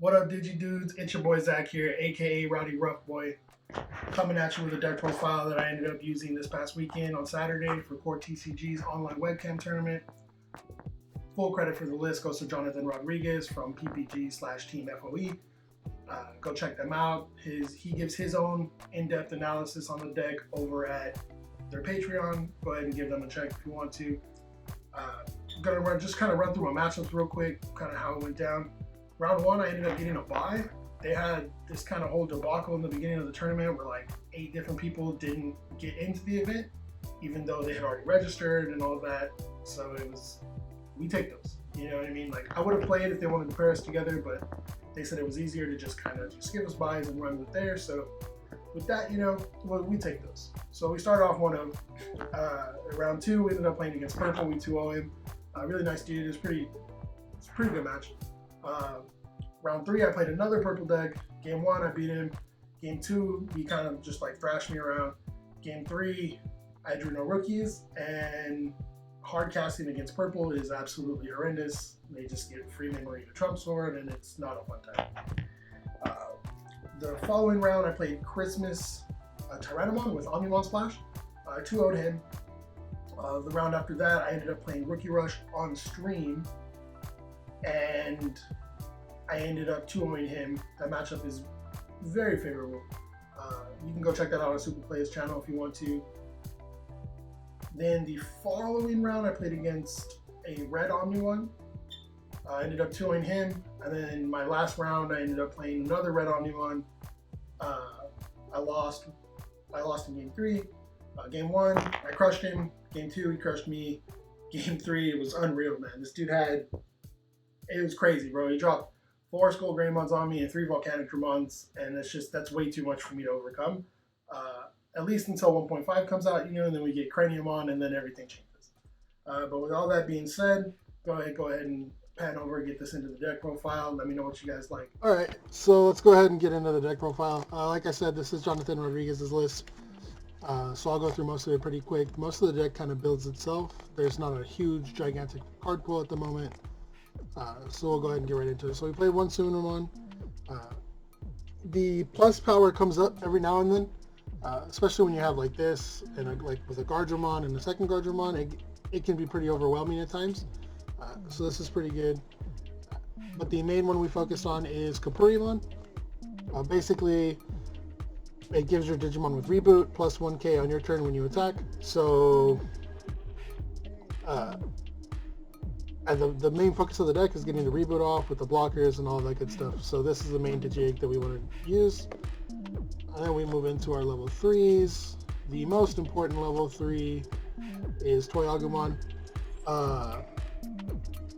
What up, Dudes? It's your boy Zach here, aka Rowdy Rough Boy, coming at you with a deck profile that I ended up using this past weekend on Saturday for CoreTCG's online webcam tournament. Full credit for the list goes to Jonathan Rodriguez from PPG/Team FOE. Go check them out. He gives his own in-depth analysis on the deck over at their Patreon. Go ahead and give them a check if you want to. Gonna just kind of run through my matchups real quick, kind of how it went down. Round one, I ended up getting a bye. They had this kind of whole debacle in the beginning of the tournament where like 8 different people didn't get into the event, even though they had already registered and all that. So we take those. You know what I mean? Like I would have played if they wanted to pair us together, but they said it was easier to just kind of give us buys and run with theirs. So with that, we take those. So we started off 1-0. Round two, we ended up playing against Purple. We 2-0 him. Really nice dude. It's a pretty good match. Round three, I played another purple deck. Game one, I beat him. Game two, he kind of just like thrashed me around. Game three, I drew no rookies, and hard casting against purple is absolutely horrendous. They just get free memory to Trump Sword, and it's not a fun time. The following round, I played Christmas Tyrannomon with Omnimon Splash. I 2-0'd him. The round after that, I ended up playing Rookie Rush on stream, and I ended up 2-0'ing him. That matchup is very favorable. You can go check that out on Super Play's channel if you want to. Then the following round, I played against a red Omni-One. I ended up 2-0'ing him. And then my last round, I ended up playing another red Omni-One. I lost in game three. Game one, I crushed him. Game two, he crushed me. Game three, it was unreal, man. This dude it was crazy, bro. He dropped 4 Skull Greymons on me and 3 Volcanic Dramons, and that's way too much for me to overcome. At least until 1.5 comes out, and then we get Cranium on, and then everything changes. But with all that being said, go ahead and pan over and get this into the deck profile. Let me know what you guys like. All right, so let's go ahead and get into the deck profile. Like I said, this is Jonathan Rodriguez's list. So I'll go through most of it pretty quick. Most of the deck kind of builds itself. There's not a huge, gigantic card pool at the moment. So we'll go ahead and get right into it. So we played one Summon. The plus power comes up every now and then, especially when you have like this, and like with a Guardramon and a second Guardramon, it can be pretty overwhelming at times. So this is pretty good. But the main one we focused on is Kapurimon. Basically, it gives your Digimon with Reboot plus 1k on your turn when you attack. So, and the main focus of the deck is getting the Reboot off with the blockers and all that good stuff. So this is the main Digi that we want to use. And then we move into our level 3s. The most important level 3 is Toy Agumon.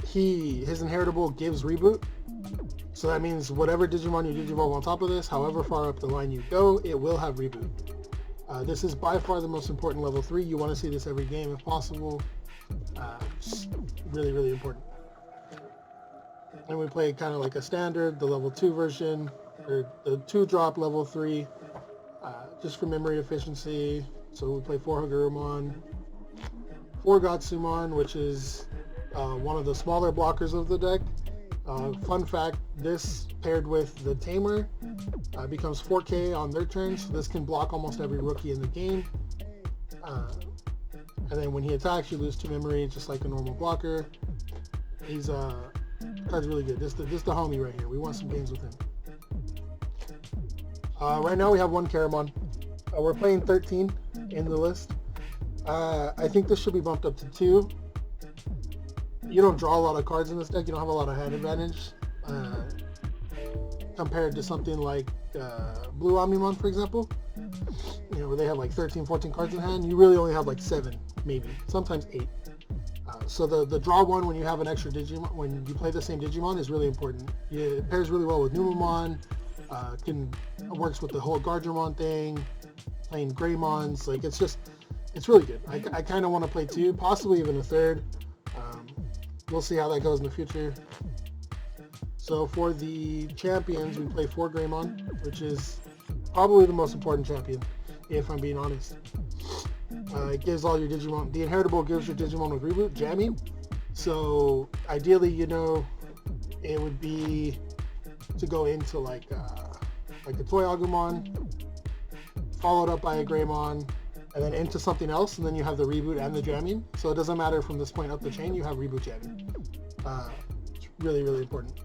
His inheritable gives Reboot. So that means whatever Digimon you Digivolve on top of this, however far up the line you go, it will have Reboot. This is by far the most important level 3. You want to see this every game if possible. It's really, really important. And we play kind of like a standard, the level 2 version, or the 2-drop level 3, just for memory efficiency. So we play 4 Hagurumon, 4 Gotsumon, which is one of the smaller blockers of the deck. Fun fact, this paired with the Tamer becomes 4k on their turn, so this can block almost every rookie in the game. And then when he attacks, you lose 2 memory, just like a normal blocker. Card's really good. This the homie right here. We want some games with him. Right now we have 1 Caramon. We're playing 13 in the list. I think this should be bumped up to 2. You don't draw a lot of cards in this deck. You don't have a lot of hand advantage compared to something like Blue Omnimon, for example. Where they have like 13, 14 cards in hand. You really only have like 7, maybe, sometimes 8. So the draw one when you have an extra Digimon, when you play the same Digimon, is really important. It pairs really well with Numemon. Works with the whole Guardramon thing. Playing Greymons, like it's really good. I kind of want to play 2, possibly even a 3rd. We'll see how that goes in the future. So for the champions, we play 4 Greymon, which is probably the most important champion, if I'm being honest. It gives all your Digimon, the inheritable gives your Digimon with Reboot, jamming. So ideally, it would be to go into like a Toy Agumon, followed up by a Greymon, and then into something else, and then you have the reboot and the jamming. So it doesn't matter from this point up the chain, you have reboot jamming. It's really, really important.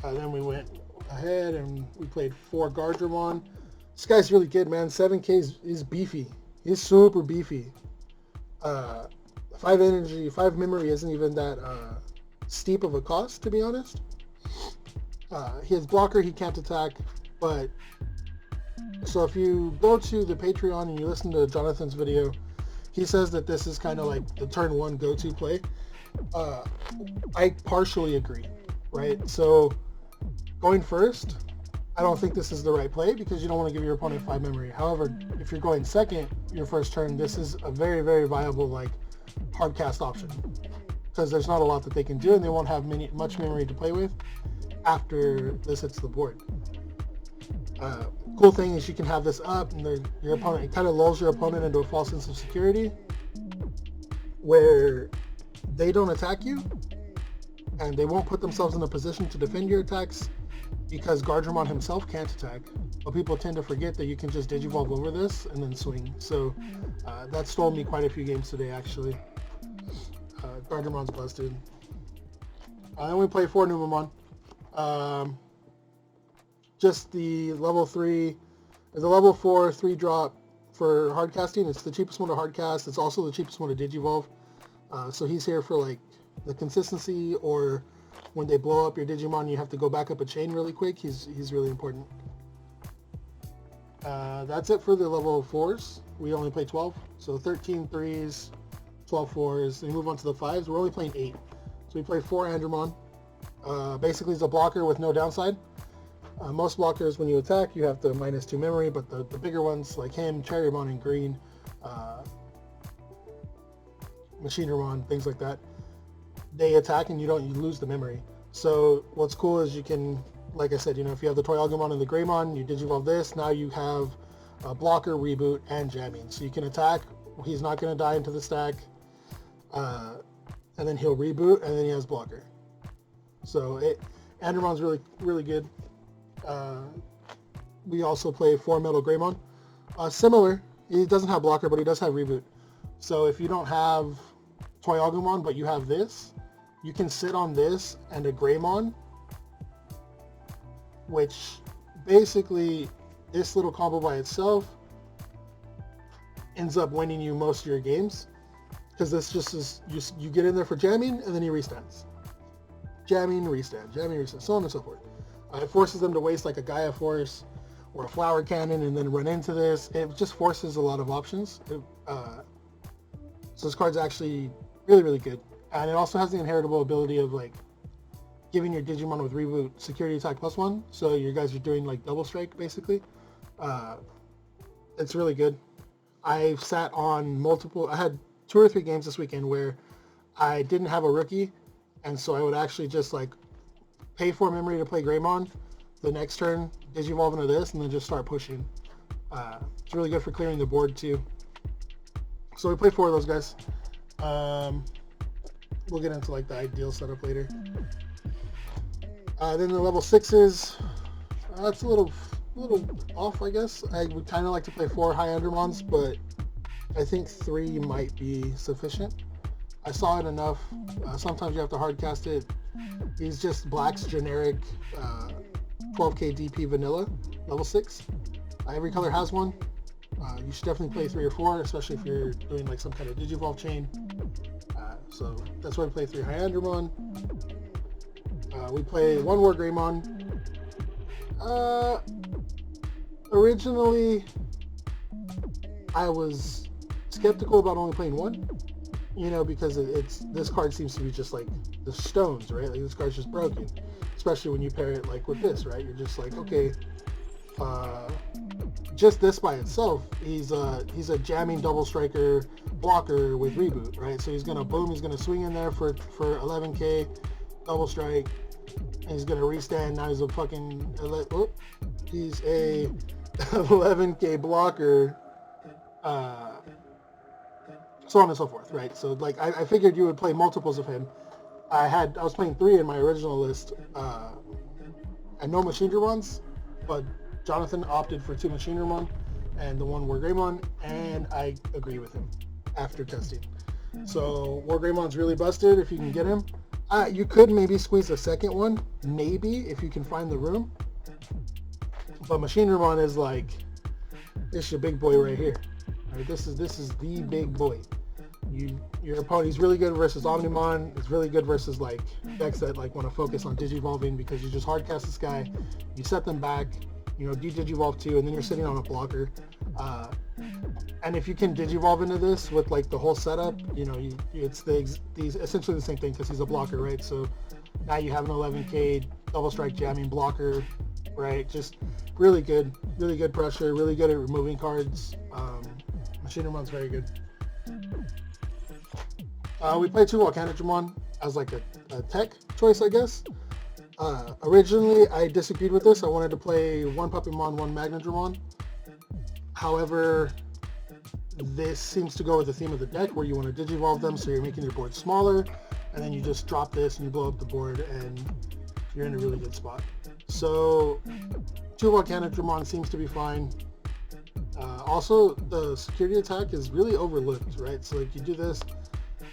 Then we went ahead and we played 4 Gardramon. This guy's really good, man. 7K is beefy. He's super beefy. 5 energy, 5 memory isn't even that steep of a cost, to be honest. He has blocker, he can't attack, but so if you go to the Patreon and you listen to Jonathan's video, he says that this is kind of like the turn 1 go-to play. I partially agree, right? So going first, I don't think this is the right play because you don't want to give your opponent 5 memory. However, if you're going second, your first turn, this is a very, very viable like hard cast option because there's not a lot that they can do and they won't have much memory to play with after this hits the board. Cool thing is you can have this up and your opponent, it kind of lulls your opponent into a false sense of security where they don't attack you and they won't put themselves in a position to defend your attacks because Gardramon himself can't attack. But people tend to forget that you can just Digivolve over this and then swing. So that stole me quite a few games today, actually. Gardramon's busted. Then we play 4 Numamon. Just the level 3, the level 4 3-drop for hard casting. It's the cheapest one to hard cast. It's also the cheapest one to Digivolve. So he's here for like the consistency, or when they blow up your Digimon, you have to go back up a chain really quick. He's really important. That's it for the level 4s. We only play 12. So 13 3s, 12 4s. Then we move on to the 5s. We're only playing 8. So we play 4 Andromon. Basically, it's a blocker with no downside. Most blockers, when you attack, you have the -2 memory, but the bigger ones, like him, Cherrymon in green, Machinemon, things like that, they attack and you lose the memory. So what's cool is you can, like I said, if you have the Toy Agumon and the Greymon, you Digivolve this, now you have a blocker, reboot, and jamming. So you can attack, he's not going to die into the stack, and then he'll reboot, and then he has blocker. So Andromon's really, really good. We also play 4 Metal Greymon. Similar, he doesn't have blocker, but he does have reboot. So if you don't have Toy Agumon, but you have this, you can sit on this and a Greymon, which basically this little combo by itself ends up winning you most of your games, because this just is, you get in there for jamming and then he restands. Jamming, restand, so on and so forth. It forces them to waste like a Gaia Force or a Flower Cannon and then run into this. It just forces a lot of options. So this card's actually really, really good. And it also has the inheritable ability of like giving your Digimon with reboot security attack +1. So you guys are doing like double strike basically. It's really good. I've sat on multiple, I had 2 or 3 games this weekend where I didn't have a rookie. And so I would actually just like pay 4 memory to play Greymon. The next turn, Digivolve into this, and then just start pushing. It's really good for clearing the board too. So we play 4 of those guys. We'll get into like the ideal setup later. Then the level 6s, that's a little off, I guess. I would kind of like to play 4 high Andromons, but I think 3 might be sufficient. I saw it enough. Sometimes you have to hard cast it. He's just Black's generic 12k DP vanilla, level 6. Every color has one. You should definitely play 3 or 4, especially if you're doing like some kind of Digivolve chain. So that's why we play 3 high Andromon. We play 1 War Greymon. Originally, I was skeptical about only playing 1. Because this card seems to be just like the stones, right? Like this card's just broken, especially when you pair it like with this, right? You're just like, okay, just this by itself, he's a jamming double striker blocker with reboot, right? So he's gonna boom, he's gonna swing in there for 11k double strike, and he's gonna restand. Now he's a fucking he's a 11k blocker. So on and so forth, right? So like I figured you would play multiples of him, I was playing 3 in my original list, and no Machinedramons, but Jonathan opted for 2 Machinedramon and the 1 Wargreymon, and I agree with him after testing. So Wargreymon's really busted if you can get him. You could maybe squeeze a second one, maybe, if you can find the room. But Machinedramon is like, this is your big boy right here. Right, this is the big boy. Your opponent's really good versus Omnimon. It's really good versus like decks that like want to focus on digivolving, because you just hardcast this guy, you set them back, you know, de-digivolve 2, and then you're sitting on a blocker. And if you can digivolve into this with like the whole setup, you know, it's essentially the same thing, because he's a blocker, right? So now you have an 11k double strike jamming blocker, right? Just really good pressure, really good at removing cards. Machinemon's very good. We played 2 Volcanodramon as like a tech choice, I guess. Originally, I disagreed with this. I wanted to play 1 Puppymon, 1 Magnadramon. However, this seems to go with the theme of the deck, where you want to digivolve them, so you're making your board smaller, and then you just drop this and you blow up the board, and you're in a really good spot. So 2 Volcanodramon seems to be fine. Also, the security attack is really overlooked, right? So like you do this,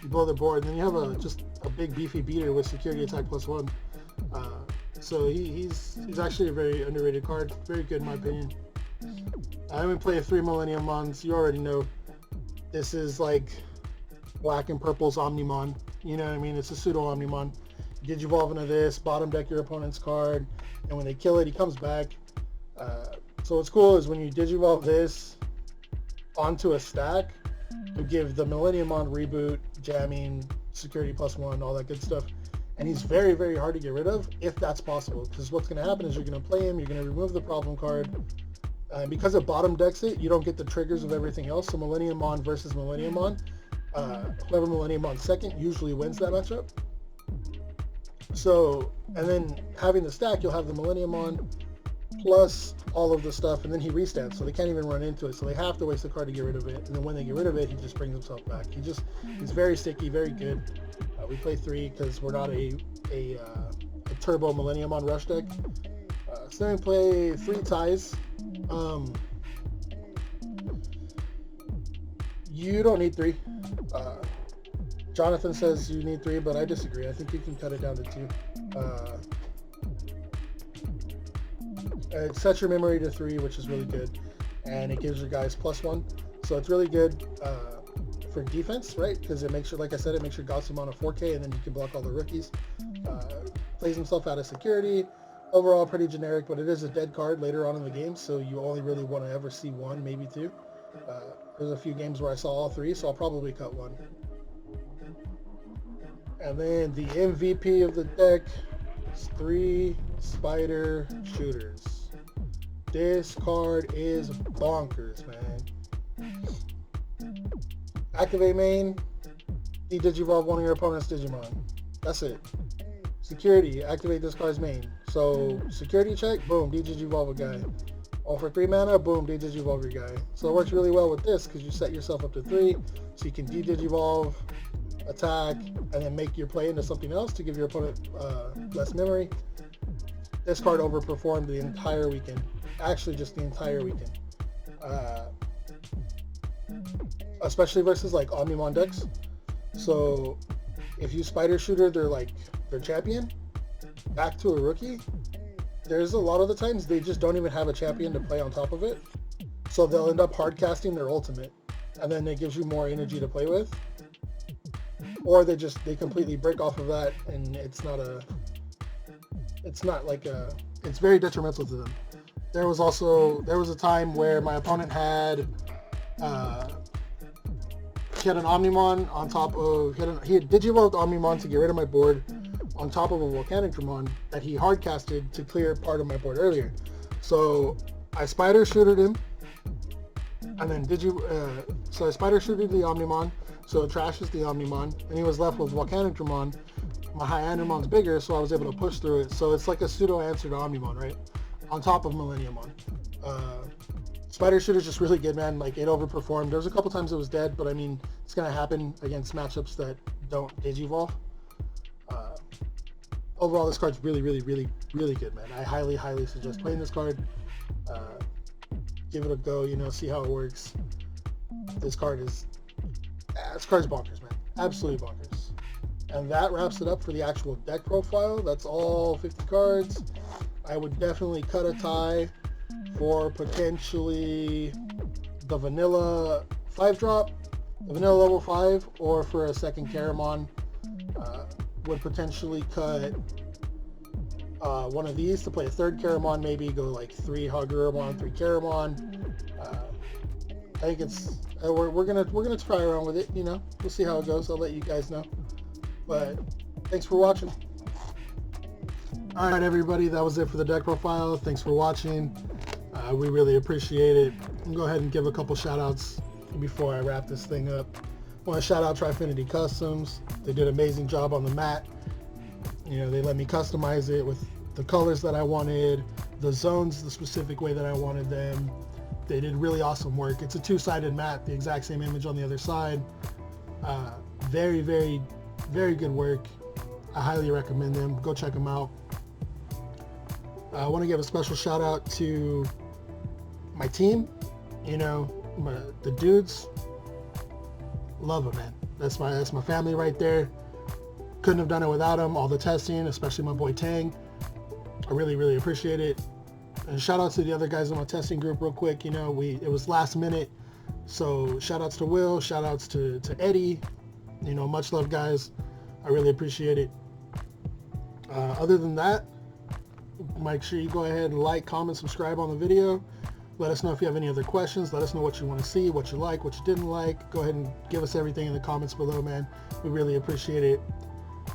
you blow the board, and then you have just a big beefy beater with security attack +1. So he's actually a very underrated card. Very good in my opinion. I only play 3 Millennium Mons. You already know this is like black and purple's Omnimon. You know what I mean? It's a pseudo Omnimon. Digivolve into this, bottom deck your opponent's card, and when they kill it, he comes back. So what's cool is when you digivolve this onto a stack, you give the Millennium Mon reboot, jamming, security +1, all that good stuff. And he's very, very hard to get rid of if that's possible. Because what's going to happen is you're going to play him, you're going to remove the problem card. Because it bottom decks it, you don't get the triggers of everything else. So Millennium Mon versus Millennium Mon, whoever Millennium Mon second usually wins that matchup. So, and then having the stack, you'll have the Millennium Mon plus all of the stuff, and then he restats, so they can't even run into it. So they have to waste the card to get rid of it. And then when they get rid of it, he just brings himself back. He's very sticky, very good. We play 3 because we're not a turbo Millennium Mon rush deck. So then we play 3 ties. You don't need 3. Jonathan says you need 3, but I disagree. I think you can cut it down to 2. It sets your memory to 3, which is really good, and it gives your guys +1. So it's really good for defense, right? Because it makes sure, like I said, it makes your Gotsumon a 4K, and then you can block all the rookies. Plays himself out of security. Overall, pretty generic, but it is a dead card later on in the game, so you only really want to ever see 1, maybe 2. There's a few games where I saw all 3, so I'll probably cut 1. And then the MVP of the deck is 3 Spider Shooters. This card is bonkers, man. Activate main, de-digivolve one of your opponent's Digimon. That's it. Security, activate this card's main. So, security check, boom, de-digivolve a guy. All for 3 mana, boom, de-digivolve your guy. So it works really well with this, because you set yourself up to 3, so you can de-digivolve, attack, and then make your play into something else to give your opponent less memory. This card overperformed the entire weekend. Actually, just the entire weekend. Especially versus like Omnimon decks. So if you Spider Shooter their champion back to a rookie, there's a lot of the times they just don't even have a champion to play on top of it. So they'll end up hard casting their ultimate, and then it gives you more energy to play with. Or they completely break off of that, and it's very detrimental to them. There was a time where my opponent had he had an Omnimon on top of he had Digivolved Omnimon to get rid of my board on top of a Volcanodramon that he hard casted to clear part of my board earlier. So I Spider Shooted him, and then so I Spider Shooted the Omnimon, so it trashes the Omnimon, and he was left with Volcanodramon. My Hyandermon's bigger, so I was able to push through it. So it's like a pseudo answer to Omnimon, right? On top of Millennium Mon. Spider Shooter's just really good, man. Like, it overperformed. There was a couple times it was dead, but I mean, it's going to happen against matchups that don't Digivolve. overall, this card's really, really, really, really good, man. I highly, highly suggest playing this card. Give it a go, you know, see how it works. This card's bonkers, man. Absolutely bonkers. And that wraps it up for the actual deck profile. That's all 50 cards. I would definitely cut a tie for potentially the vanilla 5-drop, the vanilla level 5, or for a second Caramon. Would potentially cut one of these to play a third Caramon, maybe go like 3 Hagurumon, 3 Caramon. I think it's we're gonna try around with it, you know. We'll see how it goes. I'll let you guys know. But thanks for watching. All right, everybody, that was it for the deck profile. Thanks for watching. We really appreciate it. I'll go ahead and give a couple shout outs before I wrap this thing up. I want to shout out Trifinity Customs. They did an amazing job on the mat. You know, they let me customize it with the colors that I wanted, the zones the specific way that I wanted them. They did really awesome work. It's a 2-sided mat, the exact same image on the other side. Very, very, very good work. I highly recommend them. Go check them out. I want to give a special shout out to my team, you know, the Doods. Love them, man. That's my family right there. Couldn't have done it without them. All the testing, especially my boy Tang. I really, really appreciate it. And shout out to the other guys in my testing group real quick. You know, it was last minute. So shout outs to Will, shout outs to Eddie. You know, much love, guys. I really appreciate it. Other than that, make sure you go ahead and like, comment, subscribe on the video. Let us know if you have any other questions. Let us know what you want to see, what you like, what you didn't like. Go ahead and give us everything in the comments below, man. We really appreciate it.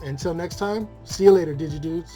Until next time, see you later, DigiDudes.